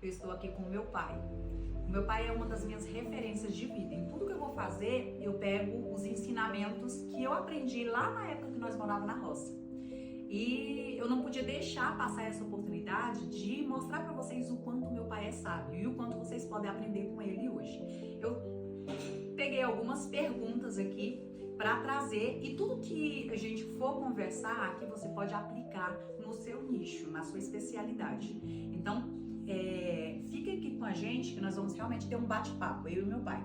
Eu estou aqui com o meu pai. O meu pai é uma das minhas referências de vida. Em tudo que eu vou fazer, eu pego os ensinamentos que eu aprendi lá na época que nós morávamos na roça. E eu não podia deixar passar essa oportunidade de mostrar para vocês o quanto meu pai é sábio e o quanto vocês podem aprender com ele hoje. Eu peguei algumas perguntas aqui para trazer e tudo que a gente for conversar aqui você pode aplicar no seu nicho, na sua especialidade. Então, fica aqui com a gente que nós vamos realmente ter um bate-papo, eu e meu pai.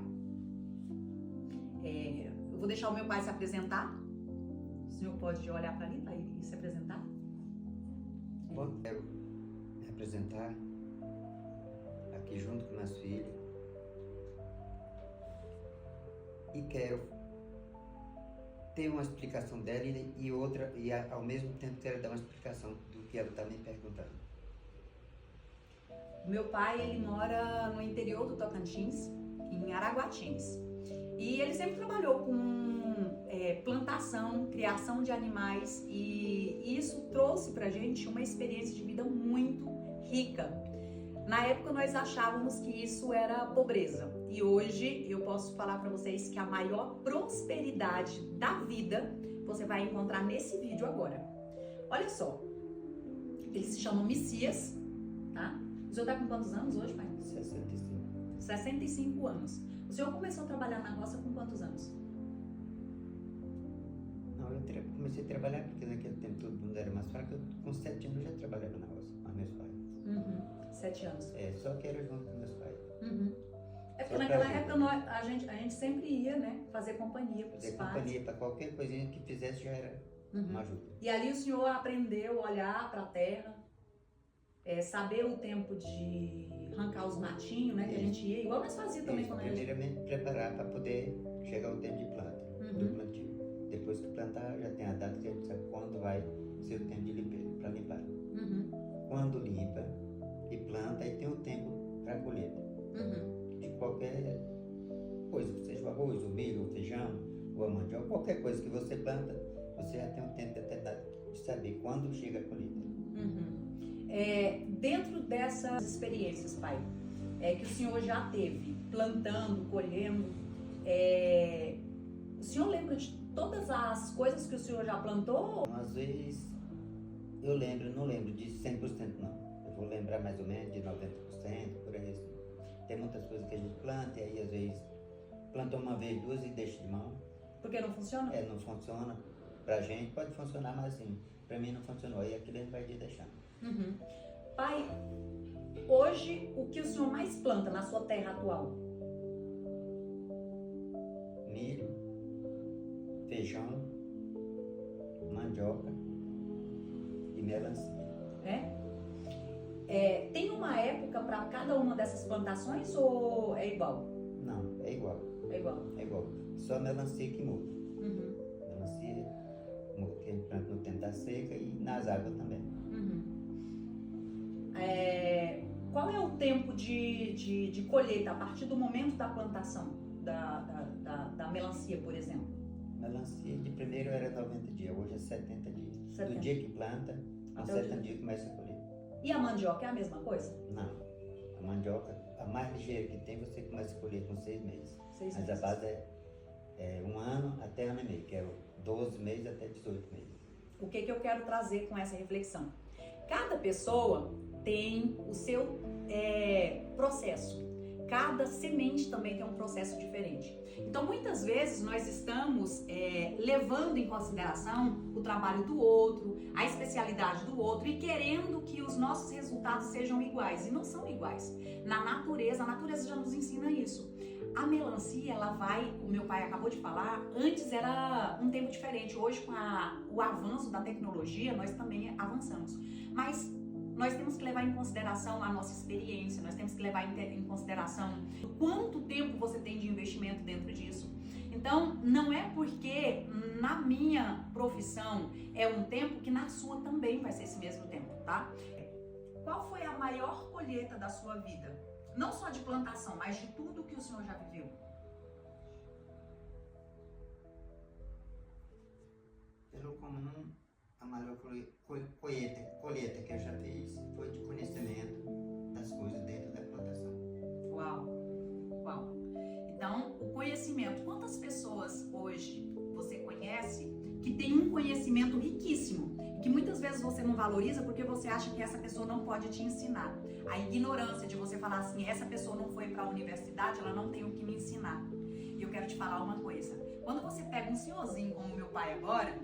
Eu vou deixar o meu pai se apresentar. O senhor pode olhar para ali para ele se apresentar? Bom, quero me apresentar aqui junto com minhas filhas e quero ter uma explicação dela e outra, e ao mesmo tempo quero dar uma explicação do que ela está me perguntando. Meu pai, ele mora no interior do Tocantins, em Araguatins. E ele sempre trabalhou com plantação, criação de animais e isso trouxe pra gente uma experiência de vida muito rica. Na época nós achávamos que isso era pobreza e hoje eu posso falar para vocês que a maior prosperidade da vida você vai encontrar nesse vídeo agora. Olha só, ele se chama Messias, tá? O senhor tá com quantos anos hoje, pai? 65. 65 anos. O senhor começou a trabalhar na roça com quantos anos? Não, eu comecei a trabalhar porque naquele tempo todo mundo era mais fraco. Com 7 anos eu já trabalhava na roça, com meus pais. 7 anos. Só que era junto com meus pais. É porque naquela época a gente sempre ia, né, fazer companhia para os Fazer pais. companhia para qualquer coisinha que fizesse já era uma ajuda. E ali o senhor aprendeu a olhar para a terra, saber o tempo de arrancar os matinhos, né, que a gente ia, igual nós fazíamos também quando a gente... Primeiramente preparar para poder chegar o tempo de planta, do plantio. Depois que plantar, já tem a data que a gente sabe quando vai ser o tempo de para limpar. Quando limpa e planta, aí tem o tempo para colheita. De qualquer coisa, seja o arroz, o milho, o feijão, ou a mandioca, qualquer coisa que você planta, você já tem um tempo determinado de saber quando chega a colheita. Dentro dessas experiências, pai, que o senhor já teve, plantando, colhendo, o senhor lembra de todas as coisas que o senhor já plantou? Às vezes eu lembro, não lembro de 100% não. Eu vou lembrar mais ou menos de 90%, por aí assim. Tem muitas coisas que a gente planta e aí às vezes planta uma vez, duas e deixa de mão. Porque não funciona? Não funciona. Pra gente pode funcionar, mas assim, pra mim não funcionou. Aí aquilo a gente vai deixando. Pai, hoje o que o senhor mais planta na sua terra atual? Milho, feijão, mandioca e melancia. Tem uma época para cada uma dessas plantações ou é igual? Não, é igual. É igual. É igual. Só a melancia que muda. Melancia muda, que a gente planta no tempo da seca e nas águas também. Qual é o tempo de colheita a partir do momento da plantação da melancia, por exemplo? Melancia de primeiro era 90 dias, hoje é 70 dias. 70. Do dia que planta, aos 70 dias começa a colher. E a mandioca é a mesma coisa? Não. A mandioca, a mais ligeira que tem, você começa a colher com 6 meses. Mas a base é 1 ano até 1 ano e meio, que é 12 meses até 18 meses. O que eu quero trazer com essa reflexão? Cada pessoa tem o seu processo. Cada semente também tem um processo diferente. Então, muitas vezes, nós estamos levando em consideração o trabalho do outro, a especialidade do outro e querendo que os nossos resultados sejam iguais. E não são iguais. A natureza já nos ensina isso. A melancia, ela vai, o meu pai acabou de falar, antes era um tempo diferente. Hoje, com o avanço da tecnologia, nós também avançamos. Mas nós temos que levar em consideração a nossa experiência, nós temos que levar em consideração quanto tempo você tem de investimento dentro disso. Então, não é porque na minha profissão é um tempo que na sua também vai ser esse mesmo tempo, tá? Qual foi a maior colheita da sua vida? Não só de plantação, mas de tudo que o senhor já viveu. Pelo comum, a maior colheita que eu já fiz foi de conhecimento das coisas dentro tem um conhecimento riquíssimo, que muitas vezes você não valoriza porque você acha que essa pessoa não pode te ensinar. A ignorância de você falar assim, essa pessoa não foi para a universidade, ela não tem o que me ensinar. E eu quero te falar uma coisa. Quando você pega um senhorzinho como meu pai agora,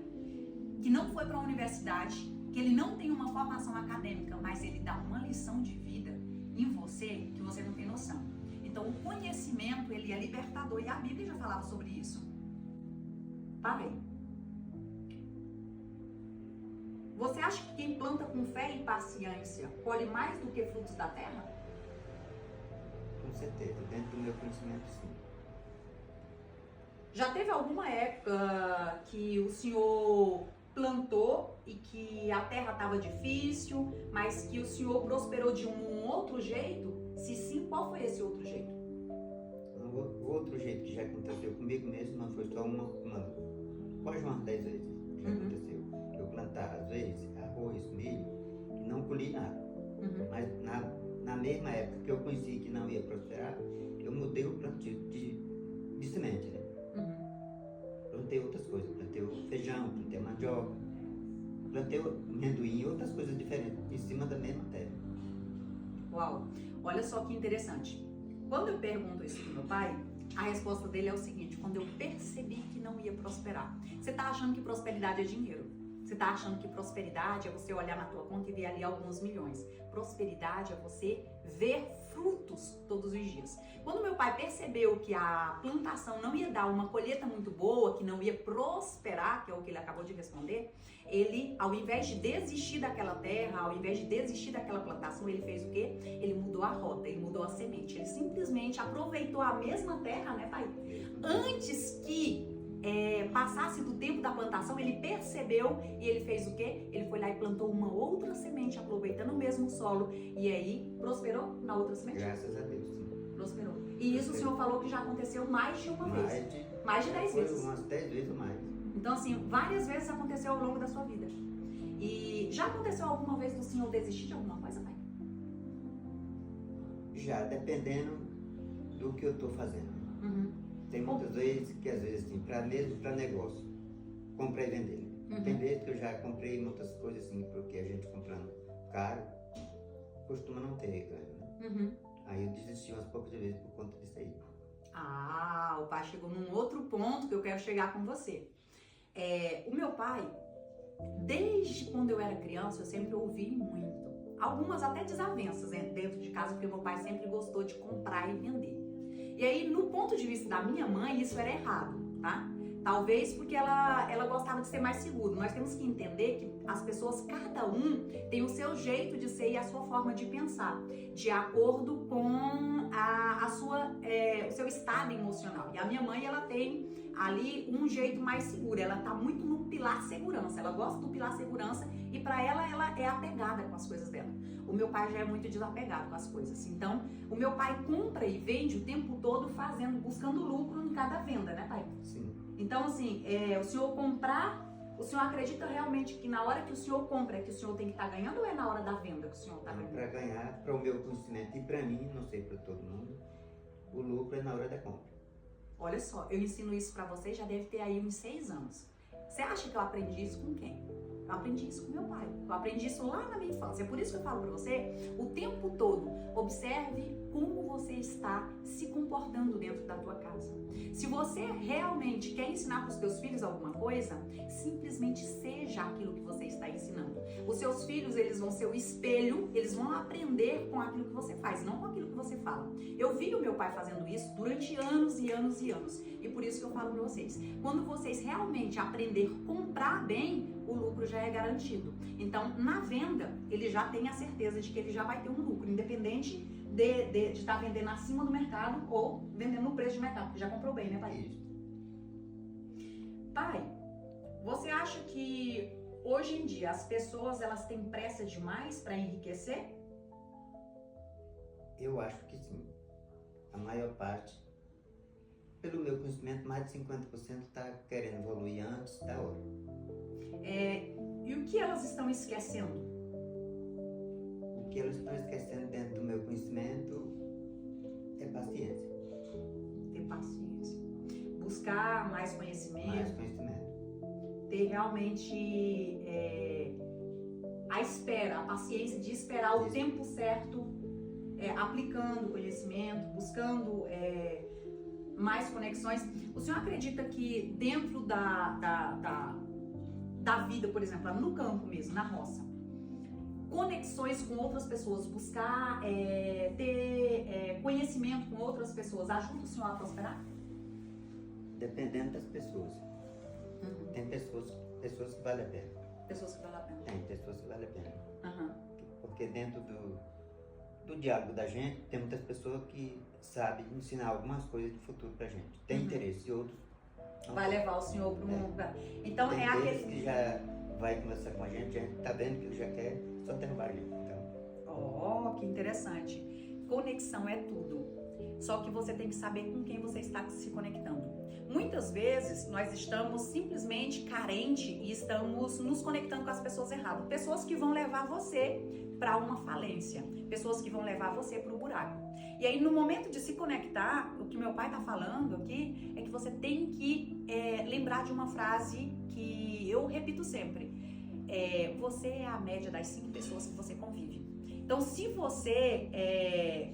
que não foi para a universidade, que ele não tem uma formação acadêmica, mas ele dá uma lição de vida em você que você não tem noção. Então o conhecimento, ele é libertador, e a Bíblia já falava sobre isso. Pai, você acha que quem planta com fé e paciência colhe mais do que frutos da terra? Com certeza, dentro do meu conhecimento, sim. Já teve alguma época que o senhor plantou e que a terra estava difícil, mas que o senhor prosperou de um outro jeito? Se sim, qual foi esse outro jeito? O outro jeito que já aconteceu comigo mesmo não foi só uma quase umas 10 vezes que aconteceu. Eu plantava, às vezes, arroz, milho e não colhi nada. Mas na mesma época que eu conheci que não ia prosperar, eu mudei o plantio de semente, né? Plantei outras coisas, plantei o feijão, plantei a mandioca, plantei o amendoim e outras coisas diferentes em cima da mesma terra. Uau! Olha só que interessante. Quando eu pergunto isso pro meu pai, a resposta dele é o seguinte: quando eu percebi que não ia prosperar. Você tá achando que prosperidade é dinheiro? Você tá achando que prosperidade é você olhar na tua conta e ver ali alguns milhões? Prosperidade é você ver frutos todos os dias. Quando meu pai percebeu que a plantação não ia dar uma colheita muito boa, que não ia prosperar, que é o que ele acabou de responder, ele, ao invés de desistir daquela terra, ao invés de desistir daquela plantação, ele fez o quê? Ele mudou a rota, ele mudou a semente. Ele simplesmente aproveitou a mesma terra, né, pai? Antes que passasse do tempo da plantação, ele percebeu e ele fez o quê? Ele foi lá e plantou uma outra semente, aproveitando o mesmo solo, e aí prosperou na outra semente? Graças a Deus, sim. Prosperou. E isso o senhor falou que já aconteceu mais de uma vez? Mais de 10 vezes? Umas 10 vezes ou mais. Então, assim, várias vezes aconteceu ao longo da sua vida. E já aconteceu alguma vez do senhor desistir de alguma coisa, pai? Já, dependendo do que eu estou fazendo. Tem muitas vezes que, às vezes, assim, mesmo para negócio, comprar e vender. Tem vezes que eu já comprei muitas coisas, assim, porque a gente comprando caro, costuma não ter ganho, né? Aí eu desisti umas poucas vezes por conta disso aí. Ah, o pai chegou num outro ponto que eu quero chegar com você. O meu pai, desde quando eu era criança, eu sempre ouvi muito. Algumas até desavenças dentro de casa, porque meu pai sempre gostou de comprar e vender. E aí, no ponto de vista da minha mãe, isso era errado, tá? Talvez porque ela gostava de ser mais seguro. Nós temos que entender que as pessoas, cada um, tem o seu jeito de ser e a sua forma de pensar, de acordo com o seu estado emocional. E a minha mãe, ela tem ali um jeito mais seguro. Ela tá muito no pilar segurança. Ela gosta do pilar segurança e para ela é apegada com as coisas dela. O meu pai já é muito desapegado com as coisas. Então, o meu pai compra e vende o tempo todo buscando lucro em cada venda, né, pai? Sim. Então, assim, o senhor comprar, o senhor acredita realmente que na hora que o senhor compra é que o senhor tem que estar ganhando ou é na hora da venda que o senhor está ganhando? Para ganhar, para o meu conhecimento e para mim, não sei para todo mundo, o lucro é na hora da compra. Olha só, eu ensino isso para vocês, já deve ter aí uns 6 anos. Você acha que eu aprendi isso com quem? Eu aprendi isso com meu pai. Eu aprendi isso lá na minha infância. É por isso que eu falo pra você, o tempo todo, observe como você está se comportando dentro da tua casa. Se você realmente quer ensinar para os teus filhos alguma coisa, simplesmente seja aquilo que você está ensinando. Os seus filhos, eles vão ser o espelho, eles vão aprender com aquilo que você faz, não com aquilo que você fala. Eu vi o meu pai fazendo isso durante anos e anos e anos. E por isso que eu falo para vocês, quando vocês realmente aprender a comprar bem, o lucro já é garantido. Então, na venda, ele já tem a certeza de que ele já vai ter um lucro, independente de estar vendendo acima do mercado ou vendendo no preço de mercado, porque já comprou bem, né, pai? Isso. Pai, você acha que hoje em dia as pessoas elas têm pressa demais para enriquecer? Eu acho que sim. A maior parte, pelo meu conhecimento, mais de 50% está querendo evoluir antes da hora. E o que elas estão esquecendo? O que elas estão esquecendo dentro do meu conhecimento é paciência. Ter paciência. Buscar mais conhecimento. Mais conhecimento. Ter ter realmente a espera, a paciência de esperar o tempo certo, aplicando conhecimento, buscando mais conexões. O senhor acredita que dentro da vida, por exemplo, no campo mesmo, na roça, conexões com outras pessoas, buscar ter conhecimento com outras pessoas, ajuda o senhor a prosperar? Dependendo das pessoas. Tem pessoas que valem a pena. Pessoas que valem a pena. Tem pessoas que valem a pena. Uhum. Porque dentro do diálogo da gente, tem muitas pessoas que sabem ensinar algumas coisas de futuro pra gente. Tem interesse, e outros não. Vai levar o senhor para um lugar. Então tem aquele que já vai conversar com a gente tá vendo que ele já quer só derrubar a gente. Então. Que interessante. Conexão é tudo. Só que você tem que saber com quem você está se conectando. Muitas vezes nós estamos simplesmente carentes e estamos nos conectando com as pessoas erradas. Pessoas que vão levar você para uma falência. Pessoas que vão levar você para o buraco. E aí no momento de se conectar, o que meu pai está falando aqui é que você tem que lembrar de uma frase que eu repito sempre. Você é a média das 5 pessoas que você convive. Então, se você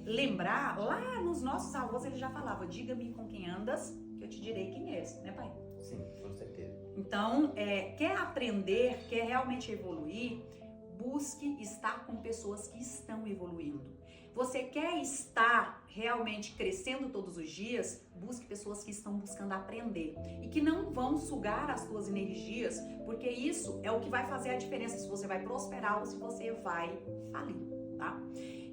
lembrar, lá nos nossos avós ele já falava, diga-me com quem andas, que eu te direi quem és, né, pai? Sim, com certeza. Então, quer aprender, quer realmente evoluir, busque estar com pessoas que estão evoluindo. Você quer estar realmente crescendo todos os dias, busque pessoas que estão buscando aprender e que não vão sugar as suas energias, porque isso é o que vai fazer a diferença se você vai prosperar ou se você vai falir. Tá?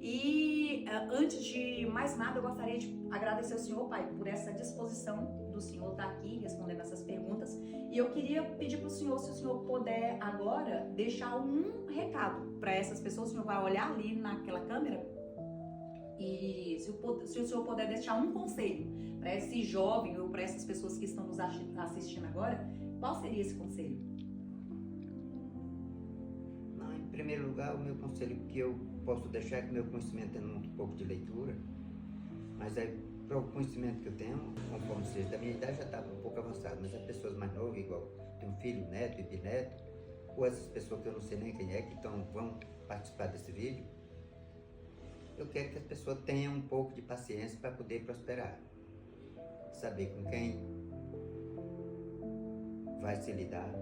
E antes de mais nada, eu gostaria de agradecer ao senhor, pai, por essa disposição do senhor estar aqui respondendo essas perguntas. E eu queria pedir para o senhor, se o senhor puder agora deixar um recado para essas pessoas. O senhor vai olhar ali naquela câmera e se o senhor puder deixar um conselho para esse jovem ou para essas pessoas que estão nos assistindo agora, qual seria esse conselho? Em primeiro lugar, o meu conselho que eu posso deixar é que meu conhecimento é muito pouco de leitura, mas para o conhecimento que eu tenho, conforme seja da minha idade, já estava um pouco avançado, mas as pessoas mais novas, igual tem um filho, neto e bisneto, ou essas pessoas que eu não sei nem quem é, que vão participar desse vídeo, eu quero que as pessoas tenham um pouco de paciência para poder prosperar, saber com quem vai se lidar.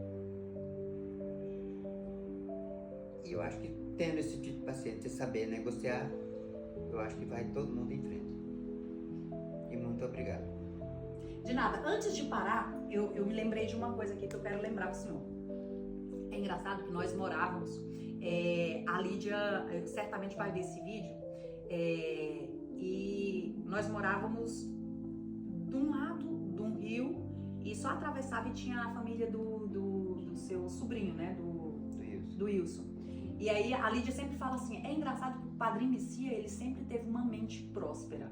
E eu acho que tendo esse tipo de paciência e saber negociar, eu acho que vai todo mundo em frente. E muito obrigado. De nada. Antes de parar, eu me lembrei de uma coisa aqui que eu quero lembrar pro senhor. É engraçado que nós morávamos, a Lídia certamente vai ver esse vídeo, e nós morávamos de um lado de um rio e só atravessava e tinha a família do seu sobrinho, né? Do Wilson. E aí a Lídia sempre fala assim, é engraçado que o Padre Messias, ele sempre teve uma mente próspera.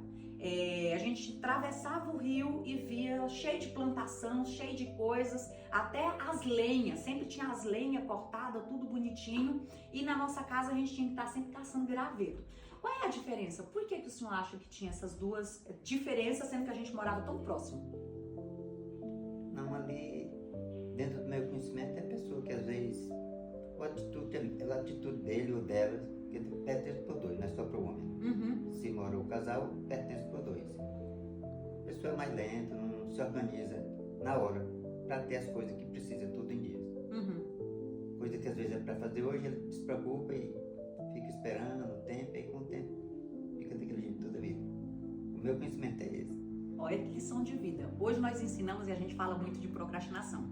A gente atravessava o rio e via cheio de plantação, cheio de coisas, até as lenhas, sempre tinha as lenhas cortadas, tudo bonitinho, e na nossa casa a gente tinha que estar sempre caçando graveto. Qual é a diferença? Por que o senhor acha que tinha essas duas diferenças, sendo que a gente morava tão próximo? Não, ali, dentro do meu conhecimento, é pessoa que às vezes a atitude dele ou dela, que pertence por dois, não é só para o homem. Uhum. Se mora o casal, pertence por dois. A pessoa é mais lenta, não se organiza na hora para ter as coisas que precisa tudo em dias. Uhum. Coisa que às vezes é para fazer hoje, ele se preocupa e fica esperando o tempo, e com o tempo fica daquele jeito toda a vida. O meu conhecimento é esse. Olha que lição de vida. Hoje nós ensinamos e a gente fala muito de procrastinação,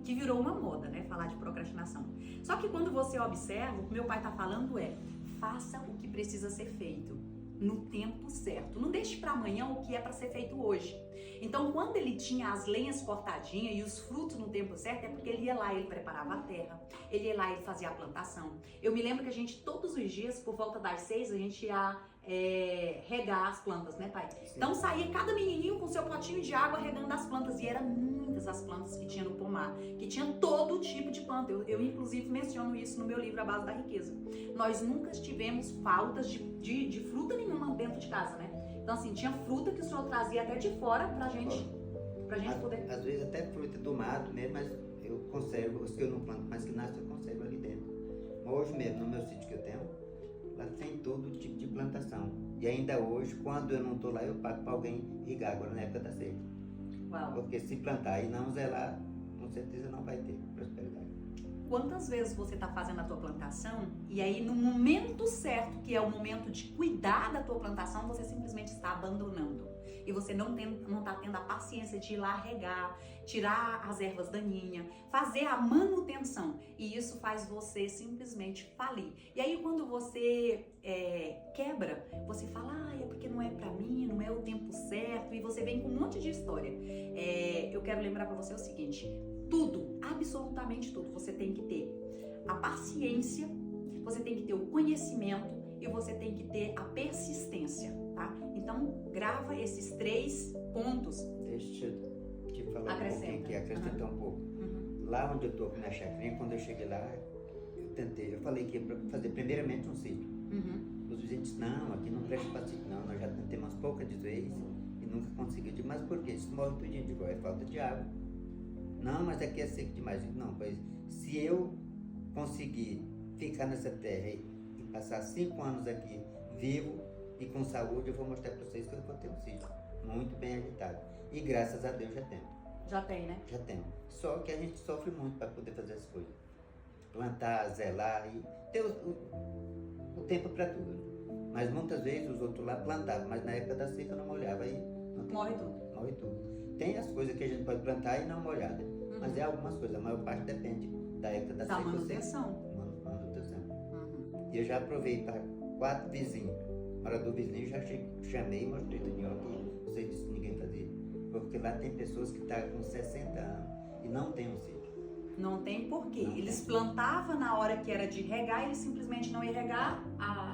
que virou uma moda, né? Falar de procrastinação. Só que quando você observa, o que meu pai tá falando faça o que precisa ser feito no tempo certo. Não deixe para amanhã o que é para ser feito hoje. Então, quando ele tinha as lenhas cortadinhas e os frutos no tempo certo, é porque ele ia lá, ele preparava a terra, ele ia lá, ele fazia a plantação. Eu me lembro que a gente, todos os dias, por volta das 6, a gente ia regar as plantas, né, pai? Sim. Então saía cada menininho com seu potinho de água regando as plantas, e eram muitas as plantas que tinha no pomar, que tinha todo tipo de planta. Eu inclusive menciono isso no meu livro A Base da Riqueza. Nós nunca tivemos faltas de fruta nenhuma dentro de casa, né? Então assim, tinha fruta que o senhor trazia até de fora pra gente poder... Às vezes até fruta do mato, né? Mas eu conservo, os que eu não planto, mas que nascem eu conservo ali dentro. Hoje mesmo, no meu sítio que eu tenho, lá tem todo tipo de plantação. E ainda hoje, quando eu não estou lá, eu pago para alguém irrigar agora na época da seca. Uau. Porque se plantar e não zelar, com certeza não vai ter prosperidade. Quantas vezes você está fazendo a tua plantação e aí no momento certo, que é o momento de cuidar da tua plantação, você simplesmente está abandonando. E você não está tendo a paciência de ir lá regar, tirar as ervas daninhas, fazer a manutenção. E isso faz você simplesmente falir. E aí quando você quebra, você fala, é porque não é pra mim, não é o tempo certo. E você vem com um monte de história. Eu quero lembrar pra você o seguinte, tudo, absolutamente tudo, você tem que ter a paciência, você tem que ter o conhecimento e você tem que ter a persistência, tá? Então, grava esses 3 pontos. Deixa eu te falar um pouquinho aqui, acrescentar um pouco. Lá onde eu estou na chacrinha, quando eu cheguei lá, eu falei que ia fazer primeiramente um sítio. Os vizinhos disseram, não, aqui não presta para sítio, não, nós já tentamos umas poucas vezes e nunca conseguiu. Eu digo, mas por quê? Isso morre tudinho, digo, é falta de água. Não, mas aqui é seco demais. Eu digo, não, pois se eu conseguir ficar nessa terra e passar 5 anos aqui vivo e com saúde, eu vou mostrar para vocês que eu vou ter um sítio muito bem agitado. E graças a Deus já tenho. Já tem, né? Já tenho. Só que a gente sofre muito para poder fazer as coisas. Plantar, zelar e ter o tempo para tudo. Mas muitas vezes os outros lá plantavam, mas na época da seca não molhava e não tem Morre como. tudo. Morre tudo. Tem as coisas que a gente pode plantar e não molhar, né? Mas é algumas coisas, a maior parte depende da época da seca. Da manutenção. Manutenção. E eu já provei para 4 vizinhos. Na hora do vizinho já chamei e mostrei do dinheiro que vocês disseram que ninguém fazia. Porque lá tem pessoas que estão com 60 anos e não tem um sítio. Não tem porquê. Não Eles tem. plantavam na hora que era de regar, eles simplesmente não iam regar,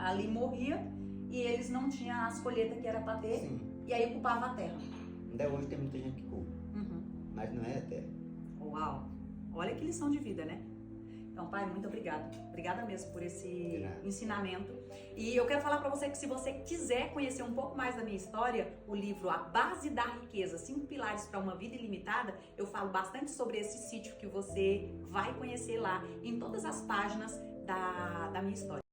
ali morria e eles não tinham as colheitas que era para ter. Sim. E aí ocupava a terra. Ainda hoje tem muita gente que culpa, mas não é a terra. Uau! Olha que lição de vida, né? Então, pai, muito obrigada. Obrigada mesmo por esse ensinamento. E eu quero falar para você que se você quiser conhecer um pouco mais da minha história, o livro A Base da Riqueza, 5 Pilares para uma Vida Ilimitada, eu falo bastante sobre esse sítio que você vai conhecer lá em todas as páginas da minha história.